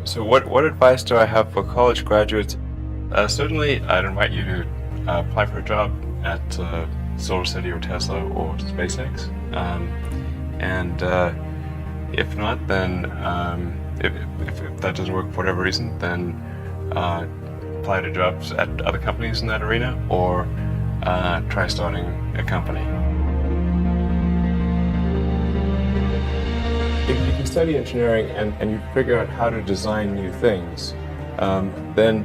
So what advice do I have for college graduates? Certainly, I'd invite you to apply for a job at SolarCity or Tesla or SpaceX. And if not, then if that doesn't work for whatever reason, then apply to jobs at other companies in that arena, or try starting a company. If you can study engineering and you figure out how to design new things, then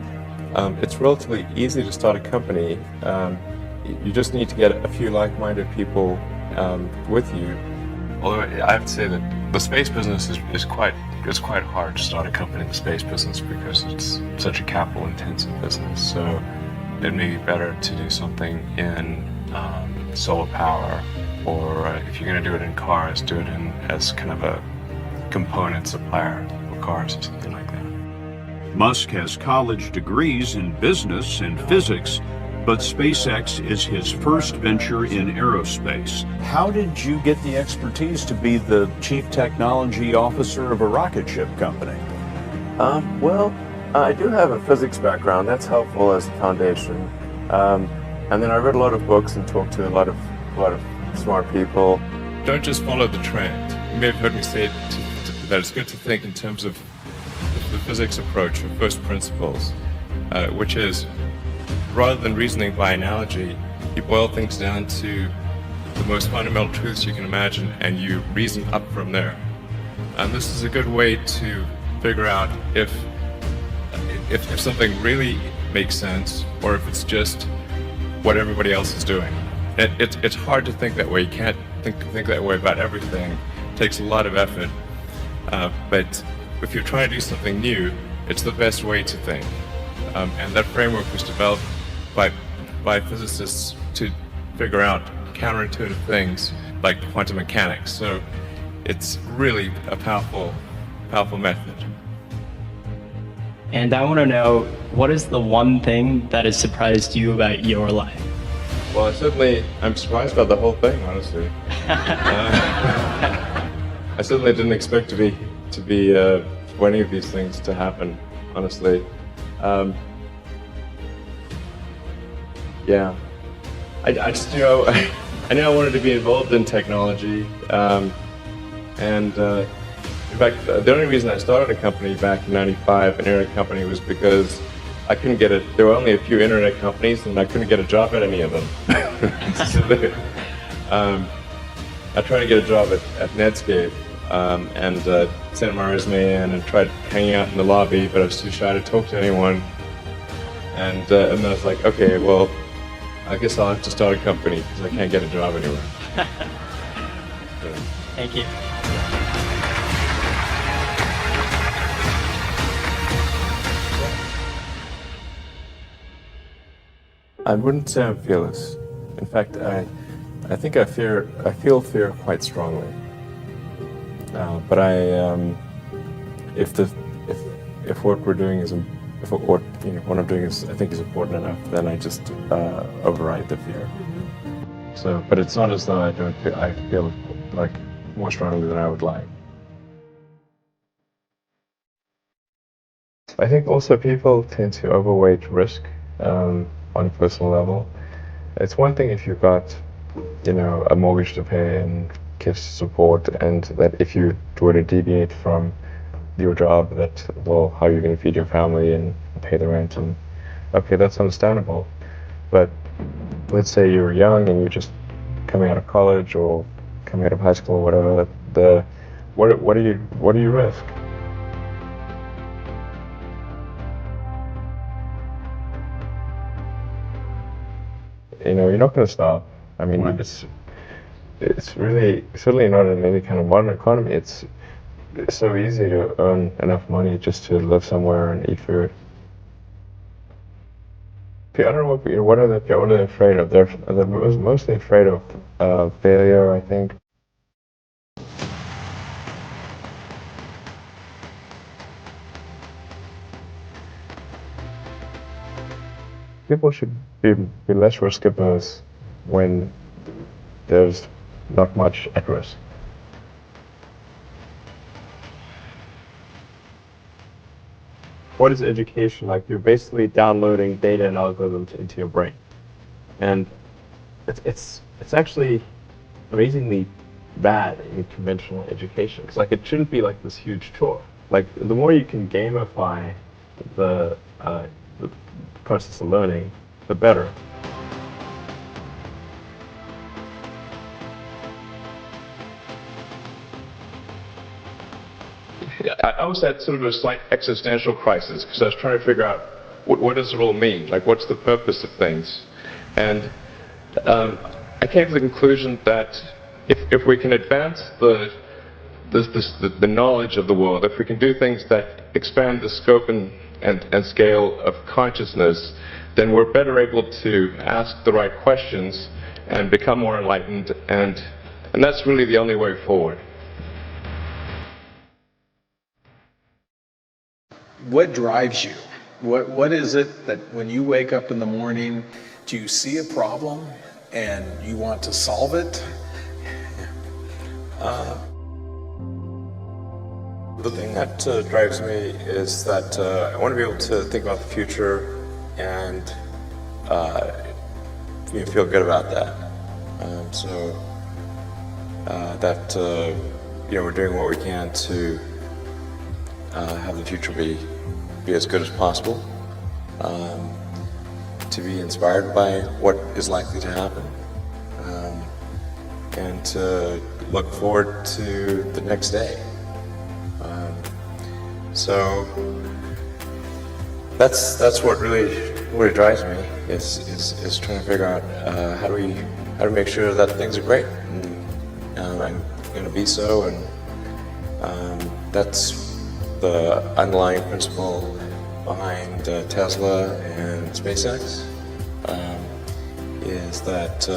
it's relatively easy to start a company. You just need to get a few like-minded people with you. Although I have to say that the space business is quite hard to start a company in the space business because it's such a capital-intensive business. So it may be better to do something in solar power, or if you're going to do it in cars, do it as kind of a component supplier for cars or something like that. Musk has college degrees in business and physics, but SpaceX is his first venture in aerospace. How did you get the expertise to be the chief technology officer of a rocket ship company? Well, I do have a physics background. That's helpful as a foundation. And then I read a lot of books and talked to a lot of smart people. Don't just follow the trend. You may have heard me say that it's good to think in terms of the physics approach, or first principles, which is, rather than reasoning by analogy, you boil things down to the most fundamental truths you can imagine, and you reason up from there. And this is a good way to figure out if something really makes sense, or if it's just what everybody else is doing. It's hard to think that way. You can't think that way about everything. It takes a lot of effort. But if you're trying to do something new, it's the best way to think. And that framework was developed by physicists to figure out counterintuitive things like quantum mechanics. So it's really a powerful method. And I want to know, what is the one thing that has surprised you about your life? Well, I'm surprised about the whole thing, honestly. I certainly didn't expect for any of these things to happen, honestly. Yeah, I just, I knew I wanted to be involved in technology, and in fact, the only reason I started a company back in '95, an internet company, was because I couldn't get it. There were only a few internet companies, and I couldn't get a job at any of them. I tried to get a job at Netscape, and sent my resume in and tried hanging out in the lobby, but I was too shy to talk to anyone. And then I was like, okay, well, I guess I'll have to start a company because I can't get a job anywhere. Thank you. I wouldn't say I'm fearless. In fact, I think I feel fear quite strongly. But if what we're doing is, if what I'm doing is, I think, is important enough, then I just override the fear. So, but it's not as though I feel like more strongly than I would like. I think also people tend to overweight risk on a personal level. It's one thing if you've got, a mortgage to pay and kids to support, and that if you were to deviate from your job, how you're going to feed your family and pay the rent, and okay, that's understandable. But let's say you're young and you're just coming out of college or coming out of high school or whatever. What do you risk? You're not going to stop. I mean, it's really certainly not in any kind of modern economy. It's so easy to earn enough money just to live somewhere and eat food. I don't know what are they afraid of? They're mostly afraid of failure, I think. People should be less risk averse when there's not much at risk. what is education? Like you're basically downloading data and algorithms into your brain, and it's actually amazingly bad in conventional education. It's like it shouldn't be like this huge chore. Like the more you can gamify the process of learning, the better. I was at sort of a slight existential crisis because I was trying to figure out what does it all mean? Like, what's the purpose of things? And I came to the conclusion that if we can advance the knowledge of the world, if we can do things that expand the scope and scale of consciousness, then we're better able to ask the right questions and become more enlightened, and that's really the only way forward. What drives you? What is it that when you wake up in the morning, do you see a problem and you want to solve it? The thing that drives me is that I want to be able to think about the future and feel good about that. That we're doing what we can to have the future be as good as possible, to be inspired by what is likely to happen, and to look forward to the next day. So that's what really drives me is trying to figure out how do we make sure that things are great, and I'm going to be so, and that's the underlying principle behind Tesla and SpaceX, is that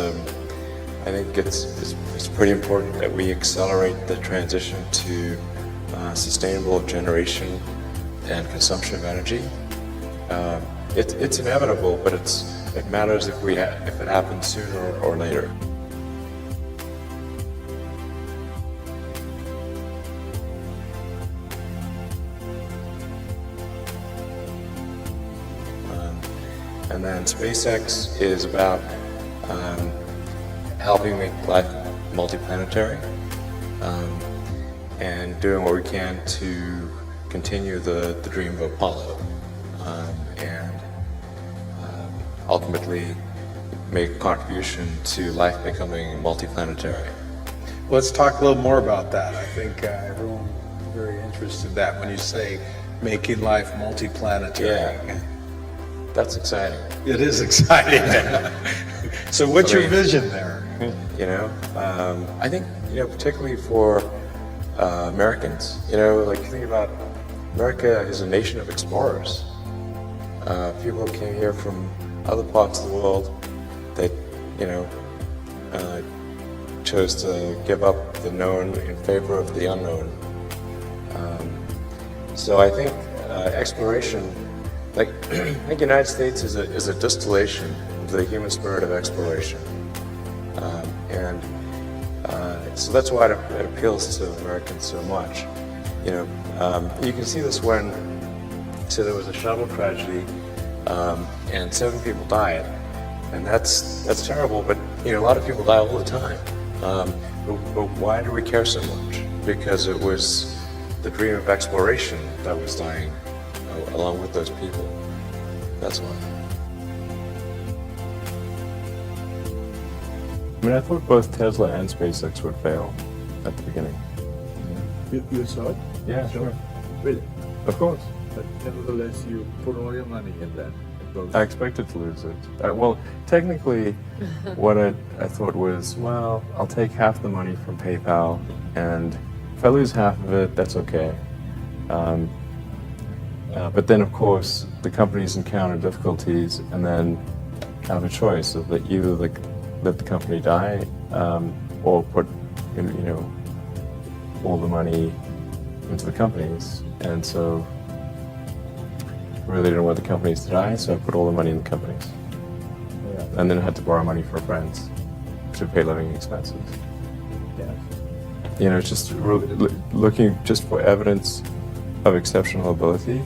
I think it's pretty important that we accelerate the transition to sustainable generation and consumption of energy. It's inevitable, but it matters if it happens sooner or later. And then SpaceX is about helping make life multiplanetary, and doing what we can to continue the dream of Apollo, and ultimately make a contribution to life becoming multiplanetary. Let's talk a little more about that. I think everyone is very interested in that when you say making life multiplanetary. Yeah. That's exciting. It is exciting. So what's your vision there? I think, particularly for Americans, like think about America is a nation of explorers. People who came here from other parts of the world that, chose to give up the known in favor of the unknown. So I think exploration, I think the United States is a distillation of the human spirit of exploration, and so that's why it appeals to Americans so much. You can see this when, there was a shuttle tragedy, and 7 people died, and that's terrible. But a lot of people die all the time. But why do we care so much? Because it was the dream of exploration that was dying along with those people. That's why. I thought both Tesla and SpaceX would fail at the beginning. You saw it? Yeah, sure. Really? Of course. But nevertheless, you put all your money in that. I expected to lose it. Well, technically, what I thought was, well, I'll take half the money from PayPal, and if I lose half of it, that's okay. But then, of course, the companies encounter difficulties, and then have a choice of either let the company die, or put, all the money into the companies. And so, I really didn't want the companies to die, so I put all the money in the companies. Yeah. And then I had to borrow money from friends to pay living expenses. Yeah. Just really looking just for evidence of exceptional ability,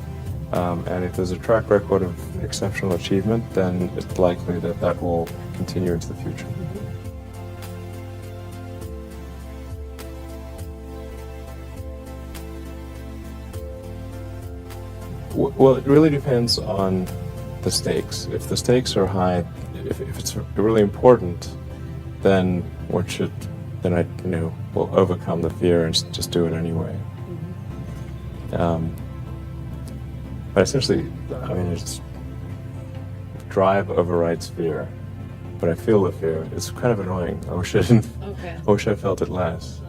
And if there's a track record of exceptional achievement, then it's likely that that will continue into the future. Well, it really depends on the stakes. If the stakes are high, if it's really important, then I will overcome the fear and just do it anyway. But essentially, I mean, it's drive overrides fear. But I feel the fear. It's kind of annoying. I wish I didn't. Okay. I wish I felt it less.